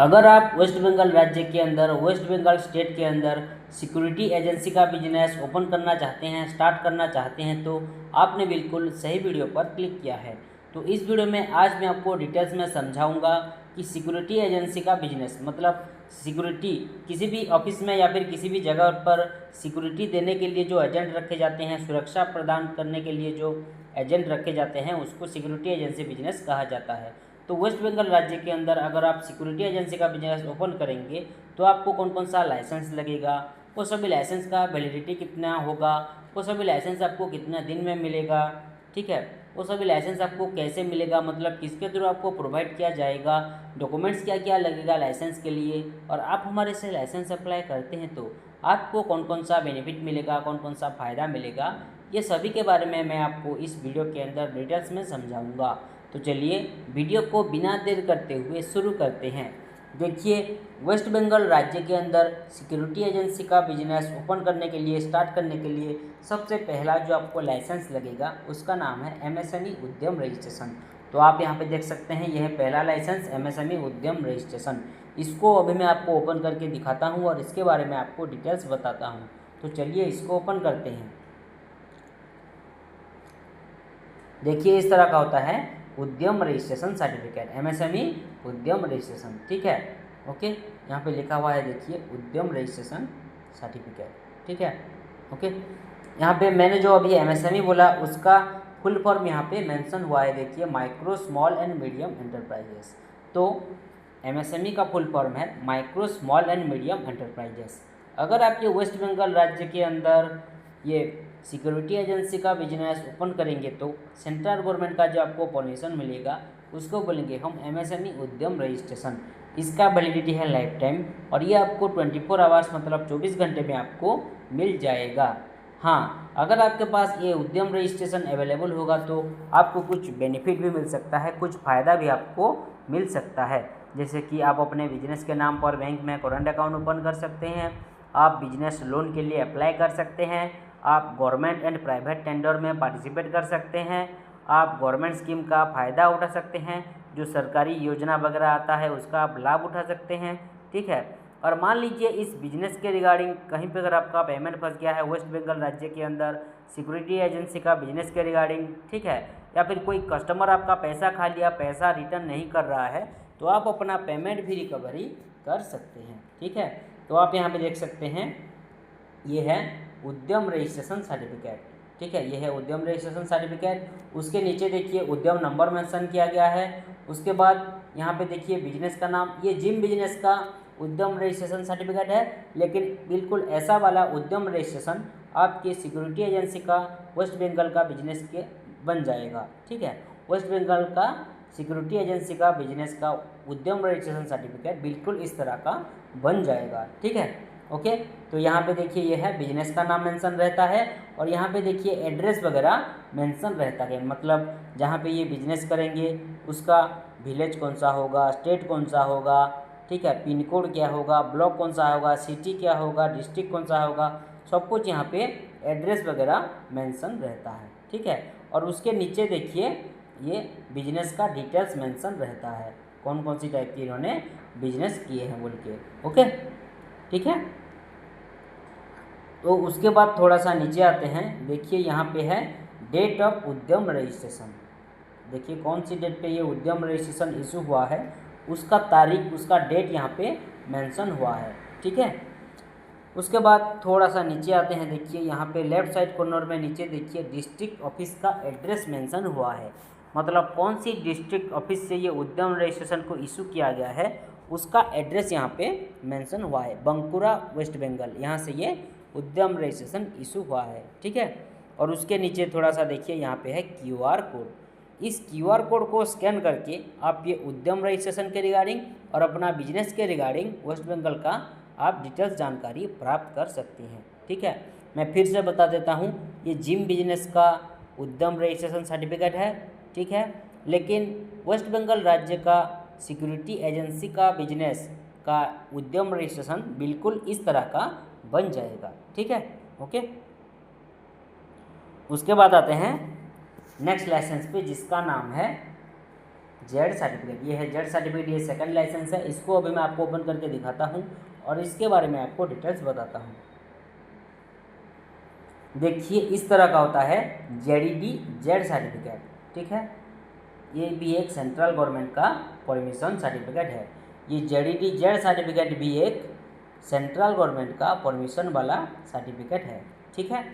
अगर आप वेस्ट बंगाल राज्य के अंदर, वेस्ट बंगाल स्टेट के अंदर सिक्योरिटी एजेंसी का बिजनेस ओपन करना चाहते हैं, स्टार्ट करना चाहते हैं, तो आपने बिल्कुल सही वीडियो पर क्लिक किया है। तो इस वीडियो में आज मैं आपको डिटेल्स में समझाऊंगा कि सिक्योरिटी एजेंसी का बिजनेस मतलब सिक्योरिटी किसी भी ऑफिस में या फिर किसी भी जगह पर सिक्योरिटी देने के लिए जो एजेंट रखे जाते हैं, सुरक्षा प्रदान करने के लिए जो एजेंट रखे जाते हैं, उसको सिक्योरिटी एजेंसी बिजनेस कहा जाता है। तो वेस्ट बंगाल राज्य के अंदर अगर आप सिक्योरिटी एजेंसी का बिजनेस ओपन करेंगे तो आपको कौन कौन सा लाइसेंस लगेगा, वो सभी लाइसेंस का वैलिडिटी कितना होगा, वो सभी लाइसेंस आपको कितना दिन में मिलेगा, ठीक है, वो सभी लाइसेंस आपको कैसे मिलेगा, मतलब किसके थ्रू आपको प्रोवाइड किया जाएगा, डॉक्यूमेंट्स क्या क्या लगेगा लाइसेंस के लिए, और आप हमारे से लाइसेंस अप्लाई करते हैं तो आपको कौन कौन सा बेनिफिट मिलेगा, कौन कौन सा फ़ायदा मिलेगा, ये सभी के बारे में मैं आपको इस वीडियो के अंदर डिटेल्स में समझाऊंगा। तो चलिए वीडियो को बिना देर करते हुए शुरू करते हैं। देखिए, वेस्ट बंगाल राज्य के अंदर सिक्योरिटी एजेंसी का बिजनेस ओपन करने के लिए, स्टार्ट करने के लिए सबसे पहला जो आपको लाइसेंस लगेगा उसका नाम है एमएसएमई उद्यम रजिस्ट्रेशन। तो आप यहाँ पे देख सकते हैं, यह है पहला लाइसेंस एमएसएमई उद्यम रजिस्ट्रेशन। इसको अभी मैं आपको ओपन करके दिखाता हूँ और इसके बारे में आपको डिटेल्स बताता हूँ। तो चलिए इसको ओपन करते हैं। देखिए इस तरह का होता है उद्यम registration certificate, MSME Udyam registration, ठीक है। ओके, यहाँ पे लिखा हुआ है, देखिए उद्यम रजिस्ट्रेशन सर्टिफिकेट, ठीक है। ओके, यहाँ पे मैंने जो अभी एमएसएमई बोला उसका फुल फॉर्म यहाँ पे मेंशन हुआ है, देखिए micro small and medium enterprises. तो एमएसएमई का फुल फॉर्म है micro small and medium enterprises. अगर आपके वेस्ट बंगाल राज्य के अंदर ये सिक्योरिटी एजेंसी का बिजनेस ओपन करेंगे तो सेंट्रल गवर्नमेंट का जो आपको परमिशन मिलेगा उसको बोलेंगे हम एमएसएमई उद्यम रजिस्ट्रेशन। इसका वैलिडिटी है लाइफ टाइम और ये आपको 24 आवर्स मतलब 24 घंटे में आपको मिल जाएगा। हाँ, अगर आपके पास ये उद्यम रजिस्ट्रेशन अवेलेबल होगा तो आपको कुछ बेनिफिट भी मिल सकता है, कुछ फ़ायदा भी आपको मिल सकता है। जैसे कि आप अपने बिजनेस के नाम पर बैंक में करंट अकाउंट ओपन कर सकते हैं, आप बिजनेस लोन के लिए अप्लाई कर सकते हैं, आप गवर्नमेंट एंड प्राइवेट टेंडर में पार्टिसिपेट कर सकते हैं, आप गवर्नमेंट स्कीम का फ़ायदा उठा सकते हैं, जो सरकारी योजना वगैरह आता है उसका आप लाभ उठा सकते हैं, ठीक है। और मान लीजिए इस बिजनेस के रिगार्डिंग कहीं पर अगर आपका पेमेंट फंस गया है वेस्ट बंगाल राज्य के अंदर सिक्योरिटी एजेंसी का बिजनेस के रिगार्डिंग, ठीक है, या फिर कोई कस्टमर आपका पैसा खा लिया, पैसा रिटर्न नहीं कर रहा है, तो आप अपना पेमेंट भी रिकवरी कर सकते हैं, ठीक है। तो आप यहाँ पे देख सकते हैं, ये है उद्यम रजिस्ट्रेशन सर्टिफिकेट, ठीक है, ये है उद्यम रजिस्ट्रेशन सर्टिफिकेट। उसके नीचे देखिए उद्यम नंबर मेंशन किया गया है। उसके बाद यहाँ पे देखिए बिजनेस का नाम, ये जिम बिजनेस का उद्यम रजिस्ट्रेशन सर्टिफिकेट है, लेकिन बिल्कुल ऐसा वाला उद्यम रजिस्ट्रेशन आपके सिक्योरिटी एजेंसी का वेस्ट बंगाल का बिजनेस के बन जाएगा, ठीक है। वेस्ट बंगाल का सिक्योरिटी एजेंसी का बिजनेस का उद्यम रजिस्ट्रेशन सर्टिफिकेट बिल्कुल इस तरह का बन जाएगा, ठीक है। ओके, तो यहाँ पे देखिए ये है बिजनेस का नाम मेंशन रहता है और यहाँ पे देखिए एड्रेस वगैरह मेंशन रहता है, मतलब जहाँ पे ये बिजनेस करेंगे उसका विलेज कौन सा होगा, स्टेट कौन सा होगा, ठीक है, पिन कोड क्या होगा, ब्लॉक कौन सा होगा, सिटी क्या होगा, डिस्ट्रिक्ट कौन सा होगा, सब कुछ यहाँ पे एड्रेस वगैरह मेंशन रहता है, ठीक है। और उसके नीचे देखिए ये बिजनेस का डिटेल्स मेंशन रहता है, कौन कौन सी टाइप की इन्होंने बिजनेस किए हैं बोल के, ओके, ठीक है। तो उसके बाद थोड़ा सा नीचे आते हैं, देखिए यहाँ पे है डेट ऑफ उद्यम रजिस्ट्रेशन। देखिए कौन सी डेट पे ये उद्यम रजिस्ट्रेशन इशू हुआ है, उसका तारीख, उसका डेट यहाँ पे मेंशन हुआ है, ठीक है। उसके बाद थोड़ा सा नीचे आते हैं, देखिए यहाँ पे लेफ्ट साइड कॉर्नर में नीचे देखिए डिस्ट्रिक्ट ऑफिस का एड्रेस मेंशन हुआ है, मतलब कौन सी डिस्ट्रिक्ट ऑफिस से ये उद्यम रजिस्ट्रेशन को इशू किया गया है उसका एड्रेस यहाँ पे मेंशन हुआ है, बंकुरा वेस्ट बंगाल, यहाँ से ये उद्यम रजिस्ट्रेशन इशू हुआ है, ठीक है। और उसके नीचे थोड़ा सा देखिए यहाँ पे है QR कोड, इस QR कोड को स्कैन करके आप ये उद्यम रजिस्ट्रेशन के रिगार्डिंग और अपना बिजनेस के रिगार्डिंग वेस्ट बंगाल का आप डिटेल्स जानकारी प्राप्त कर सकते हैं, ठीक है। मैं फिर से बता देता हूँ, ये जिम बिजनेस का उद्यम रजिस्ट्रेशन सर्टिफिकेट है, ठीक है, लेकिन वेस्ट बंगाल राज्य का सिक्योरिटी एजेंसी का बिजनेस का उद्यम रजिस्ट्रेशन बिल्कुल इस तरह का बन जाएगा, ठीक है, ओके। उसके बाद आते हैं नेक्स्ट लाइसेंस पे, जिसका नाम है जेड सर्टिफिकेट, ये है जेड सर्टिफिकेट, ये सेकंड लाइसेंस है। इसको अभी मैं आपको ओपन करके दिखाता हूँ और इसके बारे में आपको डिटेल्स बताता हूँ। देखिए इस तरह का होता है जेडीडी जेड सर्टिफिकेट, ठीक है। ये भी एक सेंट्रल गवर्नमेंट का परमिशन सर्टिफिकेट है। ये जेडीडी जेड सर्टिफिकेट भी एक सेंट्रल गवर्नमेंट का परमिशन वाला सर्टिफिकेट है, ठीक है।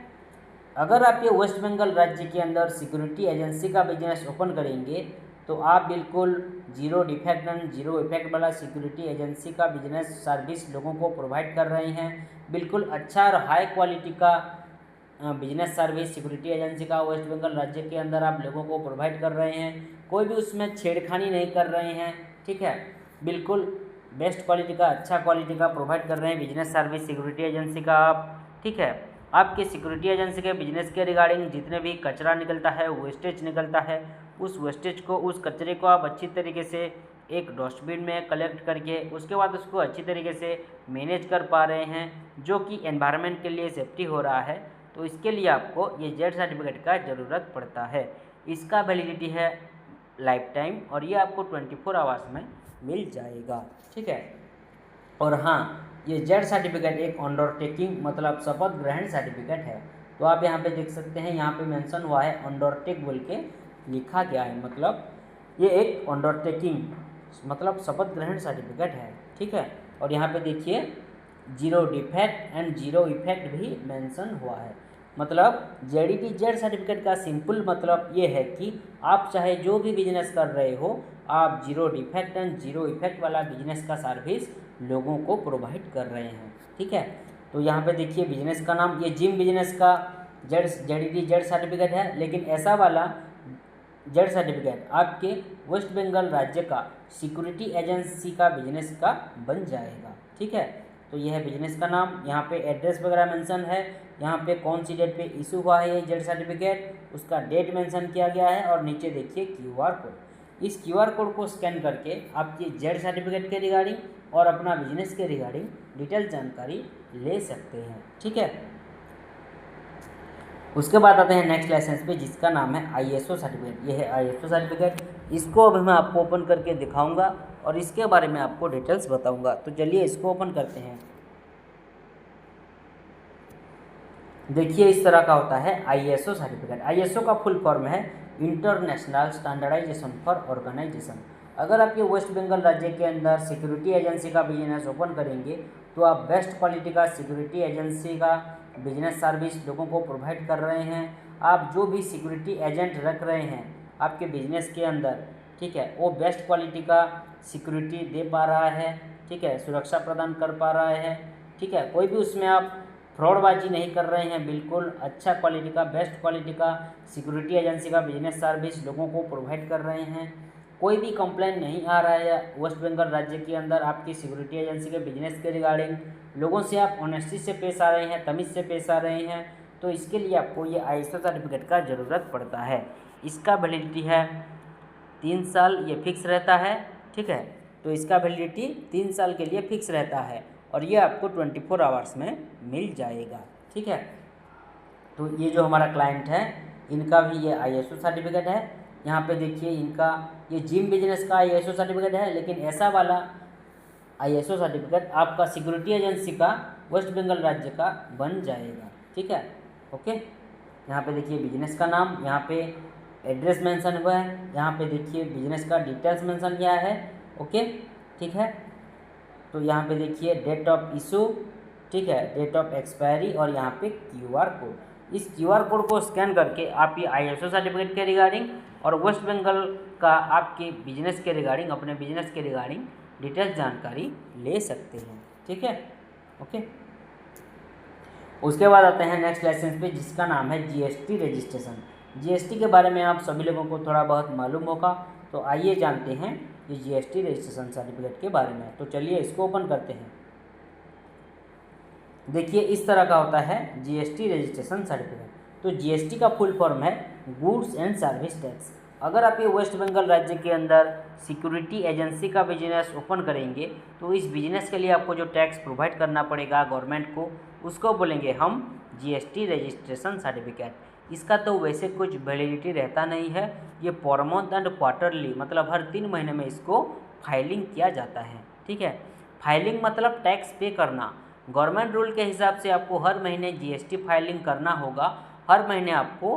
अगर आप ये वेस्ट बंगाल राज्य के अंदर सिक्योरिटी एजेंसी का बिजनेस ओपन करेंगे तो आप बिल्कुल zero defect and zero effect वाला सिक्योरिटी एजेंसी का बिजनेस सर्विस लोगों को प्रोवाइड कर रहे हैं। बिल्कुल अच्छा और हाई क्वालिटी का बिजनेस सर्विस सिक्योरिटी एजेंसी का वेस्ट बंगाल राज्य के अंदर आप लोगों को प्रोवाइड कर रहे हैं। कोई भी उसमें छेड़खानी नहीं कर रहे हैं, ठीक है। बिल्कुल बेस्ट क्वालिटी का, अच्छा क्वालिटी का प्रोवाइड कर रहे हैं बिजनेस सर्विस सिक्योरिटी एजेंसी का आप, ठीक है। आपके सिक्योरिटी एजेंसी के बिजनेस के रिगार्डिंग जितने भी कचरा निकलता है, वेस्टेज निकलता है, उस वेस्टेज को, उस कचरे को आप अच्छी तरीके से एक डस्टबिन में कलेक्ट करके उसके बाद उसको अच्छी तरीके से मैनेज कर पा रहे हैं, जो कि एनवायरनमेंट के लिए सेफ्टी हो रहा है। तो इसके लिए आपको ये जेड सर्टिफिकेट का ज़रूरत पड़ता है। इसका वैलिडिटी है लाइफ टाइम और ये आपको 24 आवर्स में मिल जाएगा, ठीक है। और हाँ, ये जेड सर्टिफिकेट एक अंडरटेकिंग मतलब शपथ ग्रहण सर्टिफिकेट है। तो आप यहाँ पे देख सकते हैं, यहाँ पे मेंशन हुआ है अंडरटेक बोल के लिखा गया है, मतलब ये एक अंडरटेकिंग मतलब शपथ ग्रहण सर्टिफिकेट है, ठीक है। और यहाँ पे देखिए zero defect and zero effect भी मेंशन हुआ है। मतलब जेडीडी जेड सर्टिफिकेट का सिंपल मतलब ये है कि आप चाहे जो भी बिजनेस कर रहे हो, आप zero defect and zero effect वाला बिजनेस का सर्विस लोगों को प्रोवाइड कर रहे हैं, ठीक है। तो यहाँ पे देखिए बिजनेस का नाम, ये जिम बिजनेस का जेडीडी जेड सर्टिफिकेट है, लेकिन ऐसा वाला जेड सर्टिफिकेट आपके वेस्ट बंगाल राज्य का सिक्योरिटी एजेंसी का बिजनेस का बन जाएगा, ठीक है। तो यह है बिजनेस का नाम, यहाँ पे एड्रेस वगैरह मेंशन है, यहाँ पे कौन सी डेट पे इशू हुआ है ये जेड सर्टिफिकेट, उसका डेट मेंशन किया गया है, और नीचे देखिए क्यूआर कोड। इस क्यूआर कोड को स्कैन करके आपकी जेड सर्टिफिकेट के रिगार्डिंग और अपना बिजनेस के रिगार्डिंग डिटेल जानकारी ले सकते हैं, ठीक है। उसके बाद आते हैं नेक्स्ट लाइसेंस पे, जिसका नाम है आईएसओ सर्टिफिकेट। ये है आईएसओ सर्टिफिकेट, इसको अभी मैं आपको ओपन करके दिखाऊंगा और इसके बारे में आपको डिटेल्स बताऊंगा। तो चलिए इसको ओपन करते हैं। देखिए इस तरह का होता है आईएसओ सर्टिफिकेट। आईएसओ का फुल फॉर्म है इंटरनेशनल स्टैंडर्डाइजेशन फॉर ऑर्गेनाइजेशन। अगर आप ये वेस्ट बंगाल राज्य के अंदर सिक्योरिटी एजेंसी का बिजनेस ओपन करेंगे तो आप बेस्ट क्वालिटी का सिक्योरिटी एजेंसी का बिजनेस सर्विस लोगों को प्रोवाइड कर रहे हैं। आप जो भी सिक्योरिटी एजेंट रख रहे हैं आपके बिजनेस के अंदर, ठीक है, वो बेस्ट क्वालिटी का सिक्योरिटी दे पा रहा है, ठीक है, सुरक्षा प्रदान कर पा रहा है, ठीक है। कोई भी उसमें आप फ्रॉडबाजी नहीं कर रहे हैं, बिल्कुल अच्छा क्वालिटी का, बेस्ट क्वालिटी का सिक्योरिटी एजेंसी का बिजनेस सर्विस लोगों को प्रोवाइड कर रहे हैं। कोई भी कंप्लेंट नहीं आ रहा है वेस्ट बंगाल राज्य के अंदर आपकी सिक्योरिटी एजेंसी के बिजनेस के रिगार्डिंग। लोगों से आप ऑनेस्टी से पेश आ रहे हैं, तमीज़ से पेश आ रहे हैं। तो इसके लिए आपको ये आईएसओ सर्टिफिकेट का ज़रूरत पड़ता है। इसका वैलिडिटी है 3 साल, ये फिक्स रहता है, ठीक है। तो इसका वैलिडिटी 3 साल के लिए फिक्स रहता है और ये आपको 24 आवर्स में मिल जाएगा, ठीक है। तो ये जो हमारा क्लाइंट है इनका भी ये आईएसओ सर्टिफिकेट है। यहाँ पे देखिए इनका ये जिम बिजनेस का आईएसओ सर्टिफिकेट है, लेकिन ऐसा वाला आईएसओ सर्टिफिकेट आपका सिक्योरिटी एजेंसी का वेस्ट बंगाल राज्य का बन जाएगा, ठीक है। ओके, यहाँ पे देखिए बिजनेस का नाम, यहाँ पे एड्रेस मेंशन हुआ है, यहाँ पे देखिए बिजनेस का डिटेल्स मेंशन किया है, ओके, ठीक है। तो यहाँ पे देखिए डेट ऑफ इशू, ठीक है, डेट ऑफ एक्सपायरी और यहाँ पे क्यूआर कोड। इस क्यूआर कोड को स्कैन करके आप ये आईएसओ सर्टिफिकेट के रिगार्डिंग और वेस्ट बंगाल का आपके बिजनेस के रिगार्डिंग, अपने बिजनेस के रिगार्डिंग डिटेल्स जानकारी ले सकते हैं, ठीक है। ओके, उसके बाद आते हैं नेक्स्ट लाइसेंस पे, जिसका नाम है जीएसटी रजिस्ट्रेशन। जीएसटी के बारे में आप सभी लोगों को थोड़ा बहुत मालूम होगा, तो आइए जानते हैं ये जीएसटी रजिस्ट्रेशन सर्टिफिकेट के बारे में। तो चलिए इसको ओपन करते हैं। देखिए इस तरह का होता है जीएसटी रजिस्ट्रेशन सर्टिफिकेट। तो जीएसटी का फुल फॉर्म है गुड्स एंड सर्विस टैक्स। अगर आप ये वेस्ट बंगाल राज्य के अंदर सिक्योरिटी एजेंसी का बिजनेस ओपन करेंगे तो इस बिजनेस के लिए आपको जो टैक्स प्रोवाइड करना पड़ेगा गवर्नमेंट को, उसको बोलेंगे हम जीएसटी रजिस्ट्रेशन सर्टिफिकेट। इसका तो वैसे कुछ वैलिडिटी रहता नहीं है। ये पर मंथ एंड क्वार्टरली मतलब हर 3 महीने में इसको फाइलिंग किया जाता है। ठीक है, फाइलिंग मतलब टैक्स पे करना। गवर्नमेंट रूल के हिसाब से आपको हर महीने जीएसटी फाइलिंग करना होगा, हर महीने आपको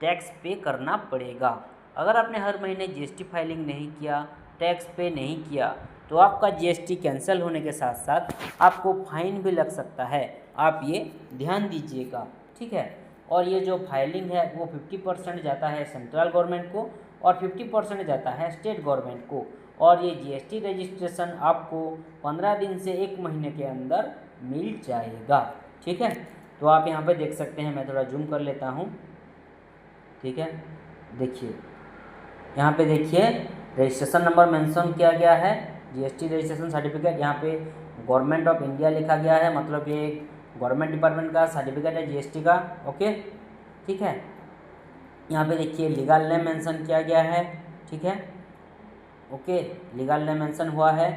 टैक्स पे करना पड़ेगा। अगर आपने हर महीने जीएसटी फाइलिंग नहीं किया, टैक्स पे नहीं किया, तो आपका जीएसटी कैंसिल होने के साथ साथ आपको फाइन भी लग सकता है। आप ये ध्यान दीजिएगा। ठीक है, और ये जो फाइलिंग है वो 50% जाता है सेंट्रल गवर्नमेंट को और 50% जाता है स्टेट गवर्नमेंट को। और ये जीएसटी रजिस्ट्रेशन आपको 15 दिन से 1 महीने के अंदर मिल जाएगा। ठीक है, तो आप यहाँ पे देख सकते हैं, मैं थोड़ा जूम कर लेता हूँ। ठीक है, देखिए यहाँ पे देखिए रजिस्ट्रेशन नंबर मेंशन किया गया है, जीएसटी रजिस्ट्रेशन सर्टिफिकेट। यहाँ पे गवर्नमेंट ऑफ इंडिया लिखा गया है, मतलब ये गवर्नमेंट डिपार्टमेंट का सर्टिफिकेट है जीएसटी का। ओके, ठीक है, यहाँ पे देखिए लीगल नेम मेंशन किया गया है। ठीक है, ओके, लीगल नेम मेंशन हुआ है।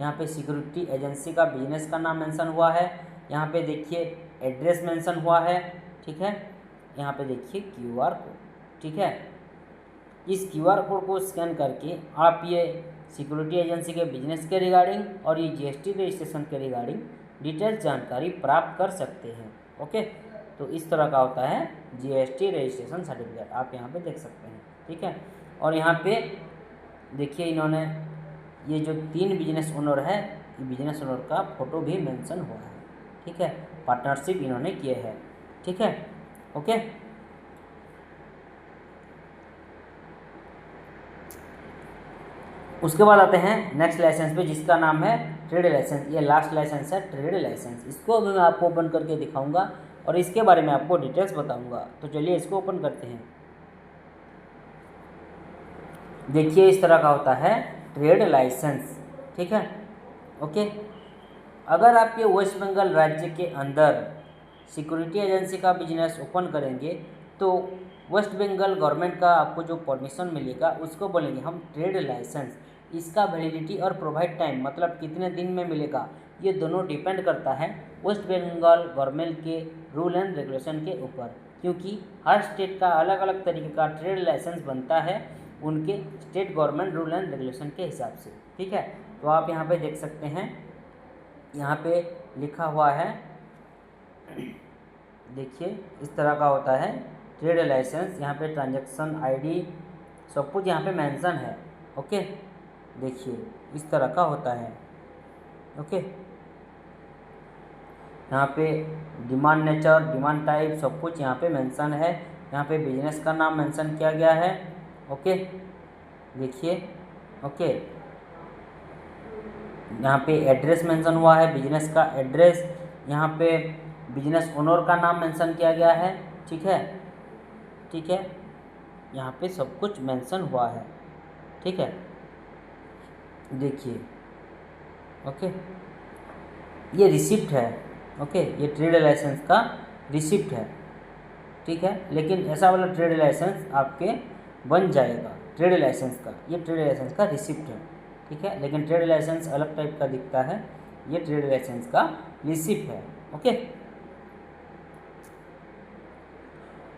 यहाँ पे सिक्योरिटी एजेंसी का बिजनेस का नाम मेंशन हुआ है। यहाँ पे देखिए एड्रेस मेंशन हुआ है। ठीक है, यहाँ पे देखिए क्यूआर कोड। ठीक है, इस क्यूआर कोड को स्कैन करके आप ये सिक्योरिटी एजेंसी के बिजनेस के रिगार्डिंग और ये जीएसटी रजिस्ट्रेशन के रिगार्डिंग डिटेल्स जानकारी प्राप्त कर सकते हैं। ओके, तो इस तरह का होता है जीएसटी रजिस्ट्रेशन सर्टिफिकेट, आप यहाँ पे देख सकते हैं। ठीक है, और यहाँ पे देखिए इन्होंने ये जो 3 बिजनेस ओनर है, बिजनेस ओनर का फोटो भी मेंशन हुआ है। ठीक है, पार्टनरशिप इन्होंने किए हैं। ठीक है, ओके, उसके बाद आते हैं नेक्स्ट लाइसेंस पे, जिसका नाम है ट्रेड लाइसेंस। ये लास्ट लाइसेंस है ट्रेड लाइसेंस। इसको अभी मैं आपको ओपन करके दिखाऊंगा और इसके बारे में आपको डिटेल्स बताऊंगा। तो चलिए इसको ओपन करते हैं। देखिए इस तरह का होता है ट्रेड लाइसेंस। ठीक है, ओके, अगर आपके वेस्ट बंगाल राज्य के अंदर सिक्योरिटी एजेंसी का बिजनेस ओपन करेंगे तो वेस्ट बंगाल गवर्नमेंट का आपको जो परमिशन मिलेगा उसको बोलेंगे हम ट्रेड लाइसेंस। इसका वैलिडिटी और प्रोवाइड टाइम मतलब कितने दिन में मिलेगा, ये दोनों डिपेंड करता है वेस्ट बंगाल गवर्नमेंट के रूल एंड रेगुलेशन के ऊपर, क्योंकि हर स्टेट का अलग अलग तरीके का ट्रेड लाइसेंस बनता है उनके state government rule and regulation के हिसाब से। ठीक है, तो आप यहाँ पे देख सकते हैं, यहाँ पे लिखा हुआ है, देखिए इस तरह का होता है ट्रेड लाइसेंस। यहाँ पे ट्रांजैक्शन आईडी सब कुछ यहाँ पे मेंशन है। ओके, देखिए इस तरह का होता है। ओके, यहाँ पे डिमांड नेचर, डिमांड टाइप सब कुछ यहाँ पे मेंशन है। यहाँ पे बिजनेस का नाम मेंशन किया गया है। ओके, देखिए, ओके, यहाँ पे एड्रेस मेंशन हुआ है, बिजनेस का एड्रेस। यहाँ पे बिजनेस ओनर का नाम मेंशन किया गया है। ठीक है, ठीक है, यहाँ पे सब कुछ मेंशन हुआ है। ठीक है, देखिए, ओके, ये रिसिप्ट है। ओके, ये ट्रेड लाइसेंस का रिसिप्ट है। ठीक है, लेकिन ऐसा वाला ट्रेड लाइसेंस आपके बन जाएगा ट्रेड लाइसेंस का, ये ट्रेड लाइसेंस का रिसिप्ट है। ठीक है, लेकिन ट्रेड लाइसेंस अलग टाइप का दिखता है, ये ट्रेड लाइसेंस का रिसिप्ट है। ओके,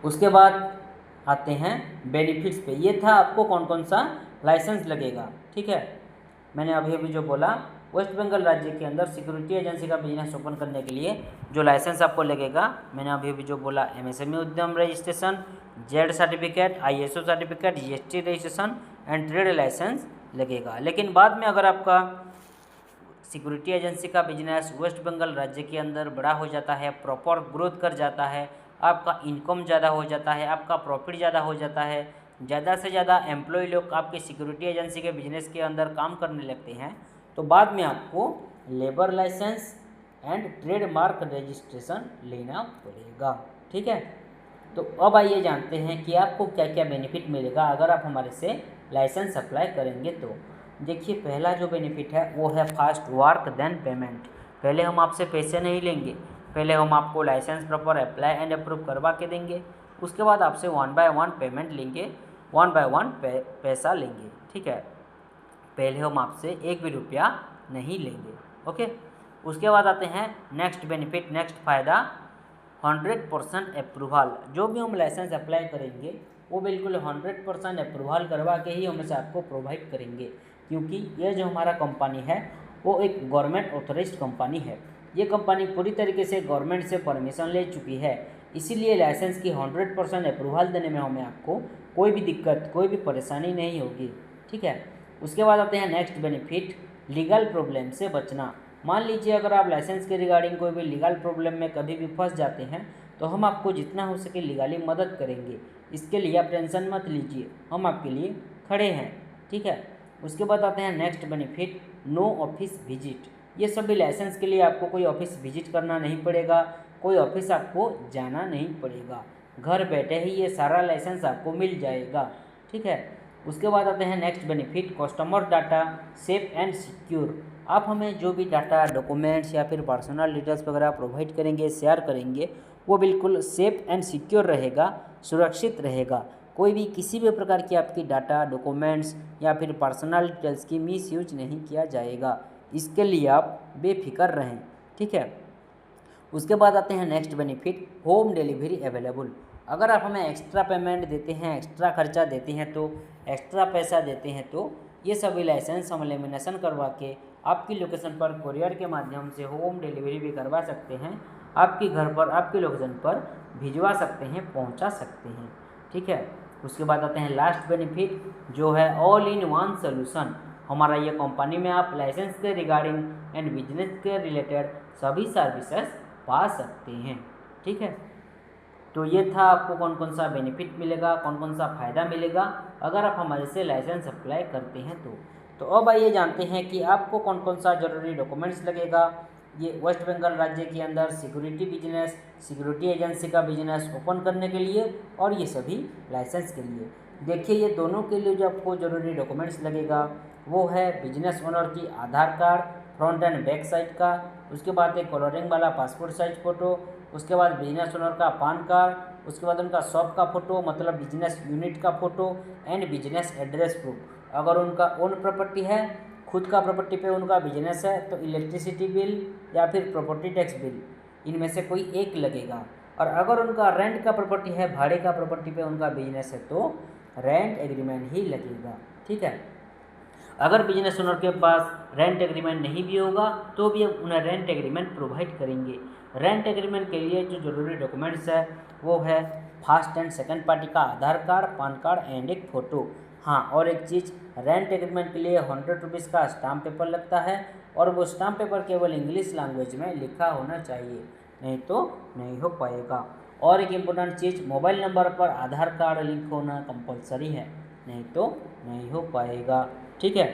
उसके बाद आते हैं बेनिफिट्स पे। ये था आपको कौन कौन सा लाइसेंस लगेगा। ठीक है, मैंने अभी जो बोला वेस्ट बंगाल राज्य के अंदर सिक्योरिटी एजेंसी का बिजनेस ओपन करने के लिए जो लाइसेंस आपको लगेगा, मैंने अभी जो बोला MSME Udyam registration, ZED certificate, ISO certificate, GST registration and trade licence लगेगा। लेकिन बाद में अगर आपका सिक्योरिटी एजेंसी का बिजनेस वेस्ट बंगाल राज्य के अंदर बड़ा हो जाता है, प्रॉपर ग्रोथ कर जाता है, आपका इनकम ज़्यादा हो जाता है, आपका प्रॉफिट ज़्यादा हो जाता है, ज़्यादा से ज़्यादा एम्प्लॉय लोग आपके सिक्योरिटी एजेंसी के बिजनेस के अंदर काम करने लगते हैं, तो बाद में आपको labour licence and trademark registration लेना पड़ेगा। ठीक है, तो अब आइए जानते हैं कि आपको क्या क्या बेनिफिट मिलेगा अगर आप हमारे से लाइसेंस अप्लाई करेंगे। तो देखिए पहला जो बेनिफिट है वो है फास्ट वर्क देन पेमेंट। पहले हम आपसे पैसे नहीं लेंगे, पहले हम आपको licence proper apply and approve करवा के देंगे, उसके बाद आपसे 1 बाय 1 पेमेंट लेंगे, 1 बाय 1 पैसा लेंगे। ठीक है, पहले हम आपसे 1 भी रुपया नहीं लेंगे। ओके, उसके बाद आते हैं नेक्स्ट बेनिफिट, नेक्स्ट फ़ायदा 100% अप्रूवल, जो भी हम लाइसेंस अप्लाई करेंगे वो बिल्कुल 100% अप्रूवल करवा के ही हमेशा आपको प्रोवाइड करेंगे, क्योंकि ये जो हमारा कंपनी है वो एक गवर्नमेंट ऑथराइज्ड कंपनी है। ये कंपनी पूरी तरीके से गवर्नमेंट से परमिशन ले चुकी है, इसीलिए लाइसेंस की 100% अप्रूवल देने में हमें आपको कोई भी दिक्कत, कोई भी परेशानी नहीं होगी। ठीक है, उसके बाद आते हैं नेक्स्ट बेनिफिट, लीगल प्रॉब्लम से बचना। मान लीजिए अगर आप लाइसेंस के रिगार्डिंग कोई भी लीगल प्रॉब्लम में कभी भी फंस जाते हैं तो हम आपको जितना हो सके लीगली मदद करेंगे। इसके लिए आप टेंशन मत लीजिए, हम आपके लिए खड़े हैं। ठीक है, उसके बाद आते हैं next benefit, no office visit. ये सभी लाइसेंस के लिए आपको कोई ऑफिस विजिट करना नहीं पड़ेगा, कोई ऑफिस आपको जाना नहीं पड़ेगा, घर बैठे ही ये सारा लाइसेंस आपको मिल जाएगा। ठीक है, उसके बाद आते हैं next benefit, customer data safe and secure. आप हमें जो भी डाटा, डॉक्यूमेंट्स या फिर पर्सनल डिटेल्स वगैरह प्रोवाइड करेंगे, शेयर करेंगे, वो बिल्कुल सेफ एंड सिक्योर रहेगा, सुरक्षित रहेगा। कोई भी किसी भी प्रकार की आपकी डाटा, डॉक्यूमेंट्स या फिर पर्सनल डिटेल्स की मिस यूज नहीं किया जाएगा, इसके लिए आप बेफिक्र रहें। ठीक है, उसके बाद आते हैं next benefit, home delivery available. अगर आप हमें एक्स्ट्रा पेमेंट देते हैं, एक्स्ट्रा खर्चा देते हैं, तो एक्स्ट्रा पैसा देते हैं, तो ये सभी लाइसेंस हम लेमिनेशन करवा के आपकी लोकेशन पर कोरियर के माध्यम से होम डिलीवरी भी करवा सकते हैं, आपके घर पर, आपकी लोकेशन पर भिजवा सकते हैं, पहुंचा सकते हैं। ठीक है, उसके बाद आते हैं लास्ट बेनिफिट, जो है ऑल इन वन सोल्यूशन। हमारा ये कंपनी में आप लाइसेंस के रिगार्डिंग एंड बिजनेस के रिलेटेड सभी सर्विसेज पा सकते हैं। ठीक है, तो ये था आपको कौन कौन सा बेनिफिट मिलेगा, कौन कौन सा फ़ायदा मिलेगा अगर आप हमारे से लाइसेंस अप्लाई करते हैं तो अब आइए जानते हैं कि आपको कौन कौन सा जरूरी डॉक्यूमेंट्स लगेगा ये वेस्ट बंगाल राज्य के अंदर सिक्योरिटी बिजनेस, सिक्योरिटी एजेंसी का बिजनेस ओपन करने के लिए और ये सभी लाइसेंस के लिए। देखिए, ये दोनों के लिए जो आपको ज़रूरी डॉक्यूमेंट्स लगेगा वो है बिजनेस ओनर की Aadhaar card front and back side का, उसके बाद एक कलरिंग वाला पासपोर्ट साइज फ़ोटो, उसके बाद बिजनेस ओनर का पान कार्ड, उसके बाद उनका शॉप का फ़ोटो मतलब बिजनेस यूनिट का photo and business address proof. अगर उनका ओन प्रॉपर्टी है, खुद का प्रॉपर्टी पे उनका बिजनेस है, तो इलेक्ट्रिसिटी बिल या फिर प्रॉपर्टी टैक्स बिल, इनमें से कोई एक लगेगा। और अगर उनका रेंट का प्रॉपर्टी है, भाड़े का प्रॉपर्टी पे उनका बिजनेस है, तो रेंट एग्रीमेंट ही लगेगा। ठीक है, अगर बिजनेस ओनर के पास रेंट एग्रीमेंट नहीं भी होगा तो भी हम उन्हें रेंट एग्रीमेंट प्रोवाइड करेंगे। रेंट एग्रीमेंट के लिए जो जरूरी डॉक्यूमेंट्स है वो है फर्स्ट एंड सेकंड पार्टी का आधार कार्ड, पान कार्ड एंड एक फ़ोटो। हाँ, और एक चीज़, रेंट एग्रीमेंट के लिए 100 रुपीज़ का स्टाम्प पेपर लगता है और वो स्टाम्प पेपर केवल इंग्लिश लैंग्वेज में लिखा होना चाहिए, नहीं तो नहीं हो पाएगा। और एक इम्पोर्टेंट चीज़, मोबाइल नंबर पर आधार कार्ड लिंक होना कंपलसरी है, नहीं तो नहीं हो पाएगा। ठीक है,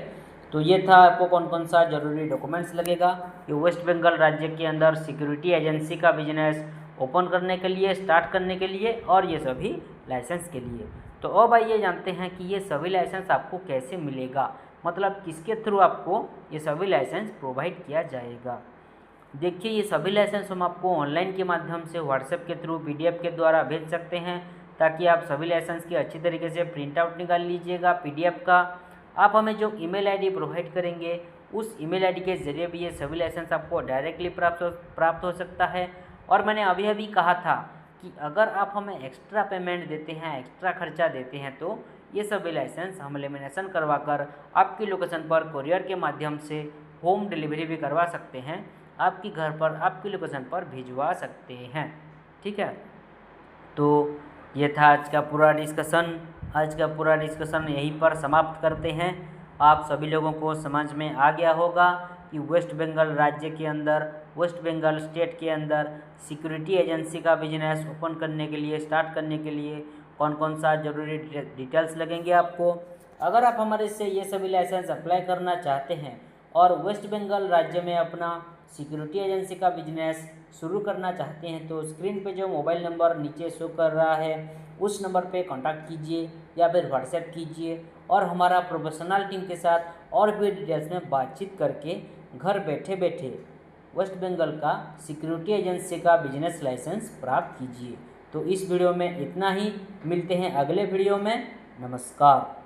तो ये था आपको कौन कौन सा जरूरी डॉक्यूमेंट्स लगेगा कि वेस्ट बंगाल राज्य के अंदर सिक्योरिटी एजेंसी का बिजनेस ओपन करने के लिए, स्टार्ट करने के लिए और ये सभी लाइसेंस के लिए। तो अब आइए जानते हैं कि ये सभी लाइसेंस आपको कैसे मिलेगा, मतलब किसके थ्रू आपको ये सभी लाइसेंस प्रोवाइड किया जाएगा। देखिए, ये सभी लाइसेंस हम आपको ऑनलाइन के माध्यम से व्हाट्सएप के थ्रू PDF के द्वारा भेज सकते हैं, ताकि आप सभी लाइसेंस की अच्छी तरीके से प्रिंट आउट निकाल लीजिएगा PDF का। आप हमें जो ईमेल आईडी प्रोवाइड करेंगे उस ईमेल आईडी के ज़रिए भी ये सभी लाइसेंस आपको डायरेक्टली प्राप्त हो सकता है। और मैंने अभी कहा था कि अगर आप हमें एक्स्ट्रा पेमेंट देते हैं, एक्स्ट्रा खर्चा देते हैं, तो ये सभी लाइसेंस हम लेमिनेशन करवा कर आपकी लोकेशन पर कोरियर के माध्यम से होम डिलीवरी भी करवा सकते हैं, आपकी घर पर, आपकी लोकेशन पर भिजवा सकते हैं। ठीक है, तो ये था आज का पूरा डिस्कशन यहीं पर समाप्त करते हैं। आप सभी लोगों को समझ में आ गया होगा कि वेस्ट बंगाल राज्य के अंदर, वेस्ट बंगाल स्टेट के अंदर सिक्योरिटी एजेंसी का बिजनेस ओपन करने के लिए, स्टार्ट करने के लिए कौन कौन सा जरूरी डिटेल्स लगेंगे आपको। अगर आप हमारे से ये सभी लाइसेंस अप्लाई करना चाहते हैं और वेस्ट बंगाल राज्य में अपना सिक्योरिटी एजेंसी का बिजनेस शुरू करना चाहते हैं, तो स्क्रीन पे जो मोबाइल नंबर नीचे शो कर रहा है उस नंबर पे कांटेक्ट कीजिए या फिर व्हाट्सएप कीजिए और हमारा प्रोफेशनल टीम के साथ और भी डिटेल्स में बातचीत करके घर बैठे बैठे वेस्ट बंगाल का सिक्योरिटी एजेंसी का बिजनेस लाइसेंस प्राप्त कीजिए। तो इस वीडियो में इतना ही, मिलते हैं अगले वीडियो में। नमस्कार।